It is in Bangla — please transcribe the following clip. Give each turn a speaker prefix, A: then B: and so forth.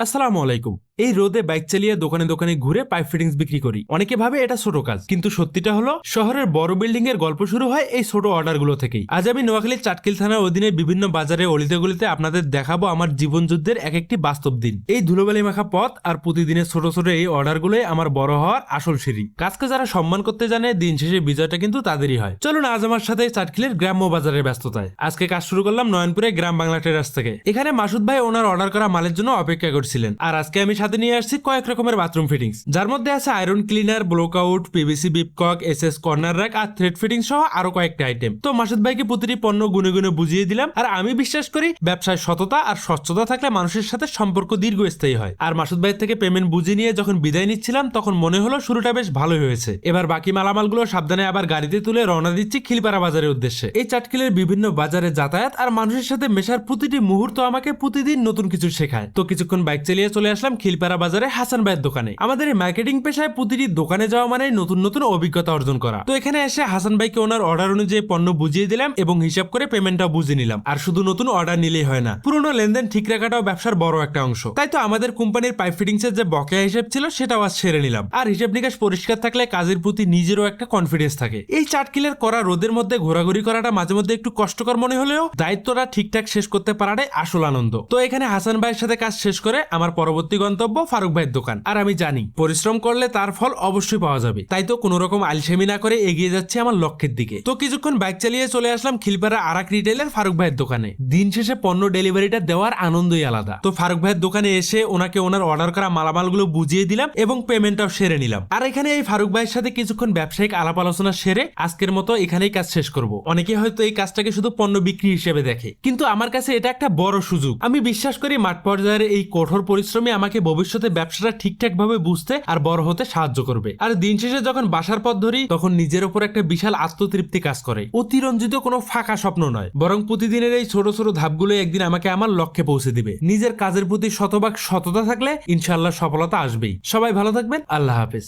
A: আসসালামু আলাইকুম। এই রোদে বাইক চালিয়ে দোকানে দোকানে ঘুরে পাইপ ফিটিংস বিক্রি করি। অনেকে ভাবে এটা ছোট কাজ, কিন্তু সত্যিটা হলো শহরের বড় বিল্ডিং এর গল্প শুরু হয় এই ছোট অর্ডার গুলো থেকেই। আজ আমি নোয়াখালীর চাটকিল থানার অধীনে বিভিন্ন বাজারে অলিতে গলিতে আপনাদের দেখাবো আমার জীবন যুদ্ধের এক একটি বাস্তব দিন। এই ধুলোবালি মাখা পথ আর প্রতিদিনের ছোট ছোট এই অর্ডার গুলোই আমার বড় হওয়ার আসল সিঁড়ি। কাজকে যারা সম্মান করতে জানে, দিন শেষে বিজয়টা কিন্তু তাদেরই হয়। চলুন আজ আমার সাথে চাটকিলের গ্রাম্য বাজারের ব্যস্ততায়। আজকে কাজ শুরু করলাম নয়নপুরে গ্রাম বাংলা ট্রেডার্স থেকে। এখানে মাসুদ ভাই ওনার অর্ডার করা মালের জন্য অপেক্ষা করছিলেন। আর আজকে আমি সাথে নিয়ে আসছি কয়েক রকমের বাথরুম ফিটিংস, যার মধ্যে আছে iron cleaner, block out, PVC বিপকক, এসএস কর্নার র্যাক আর থ্রেড ফিটিং সহ আরো কয়েকটা আইটেম। তো মাসুদ ভাইকে প্রতিটি পণ্য গুনে গুনে বুঝিয়ে দিলাম। আর আমি বিশ্বাস করি ব্যবসায় সততা আর স্বচ্ছতা থাকলে মানুষের সাথে সম্পর্ক দীর্ঘস্থায়ী হয়। আর মাসুদ ভাই থেকে পেমেন্ট বুঝে নিয়ে যখন বিদায় নিচ্ছিলাম, তখন মনে হলো শুরুটা বেশ ভালোই হয়েছে। এবার বাকি মালামালগুলো সাবধানে আবার গাড়িতে তুলে রওনা দিচ্ছি খিলপাড়া বাজারের উদ্দেশ্যে। এই চাটকিলের বিভিন্ন বাজারে যাতায়াত আর মানুষের সাথে মেশার প্রতিটি মুহূর্ত আমাকে প্রতিদিন নতুন কিছু শেখায়। তো কিছুক্ষণ বাইক চালিয়ে চলে আসলাম খিলপাড়া বাজারে হাসান ভাইয়ের দোকানে। আমাদের এই মার্কেটিং পেশায় প্রতিটি দোকানে যাওয়া মানে নতুন নতুন অভিজ্ঞতা অর্জন করা। তো এখানে এসে হাসান ভাইকে ওনার অর্ডার অনুযায়ী পণ্য বুঝিয়ে দিলাম এবং হিসাব করে পেমেন্টটাও বুঝে নিলাম। আর শুধু নতুন অর্ডার নিলেই হয় না, পুরনো লেনদেন ঠিক রাখাটাও ব্যবসার বড় একটা অংশ। তাই তো আমাদের কোম্পানির পাইপ ফিটিংস এর যে বকেয়া হিসাব ছিল সেটাও আজ সেরে নিলাম। আর হিসাব নিকাশ পরিষ্কার থাকলে কাজের প্রতি নিজেরও একটা কনফিডেন্স থাকে। এই চাটকিলের করা রোদের মধ্যে ঘোরাঘুরি করাটা মাঝে মধ্যে একটু কষ্টকর মনে হলেও দায়িত্বটা ঠিকঠাক শেষ করতে পারাটাই আসল আনন্দ। তো এখানে হাসান ভাইয়ের সাথে কাজ শেষ করে আমার পরবর্তী গন্তব্য ফারুক ভাইয়ের দোকান। আর আমি জানি পরিশ্রম করলে তার ফল অবশ্যই পাওয়া যাবে। তাই তো কোনো রকম আলসেমি না করে এগিয়ে যাচ্ছে আমার লক্ষ্যের দিকে। তো কিছুক্ষণ বাইক চালিয়ে চলে আসলাম খিলপাড়া আরাক রিটেলের ফারুক ভাইয়ের দোকানে। দিন শেষে পণ্য ডেলিভারিটা দেওয়ার আনন্দই আলাদা। তো ফারুক ভাইয়ের দোকানে এসে ওনাকে ওনার অর্ডার করা মালামালগুলো বুঝিয়ে দিলাম এবং পেমেন্টটাও সেরে নিলাম। আর এখানে এই ফারুক ভাইয়ের সাথে কিছুক্ষণ ব্যবসায়িক আলাপ আলোচনা সেরে আজকের মতো এখানেই কাজ শেষ করব। অনেকে হয়তো এই কাজটাকে শুধু পণ্য বিক্রি হিসেবে দেখে, কিন্তু আমার কাছে এটা একটা বড় সুযোগ। আমি বিশ্বাস করি মাঠ পর্যায়ের এই কঠোর পরিশ্রমে আমাকে ভবিষ্যতে ব্যবসাটা ঠিকঠাক ভাবে বুঝতে আর বড় হতে সাহায্য করবে। আর দিন শেষে যখন বাসার পথ ধরি, তখন নিজের উপর একটা বিশাল আত্মতৃপ্তি কাজ করে। অতিরঞ্জিত কোনো ফাঁকা স্বপ্ন নয়, বরং প্রতিদিনের এই ছোট ছোট ধাপগুলো একদিন আমাকে আমার লক্ষ্যে পৌঁছে দিবে। নিজের কাজের প্রতি শতভাগ সততা থাকলে ইনশাআল্লাহ সফলতা আসবেই। সবাই ভালো থাকবেন। আল্লাহ হাফেজ।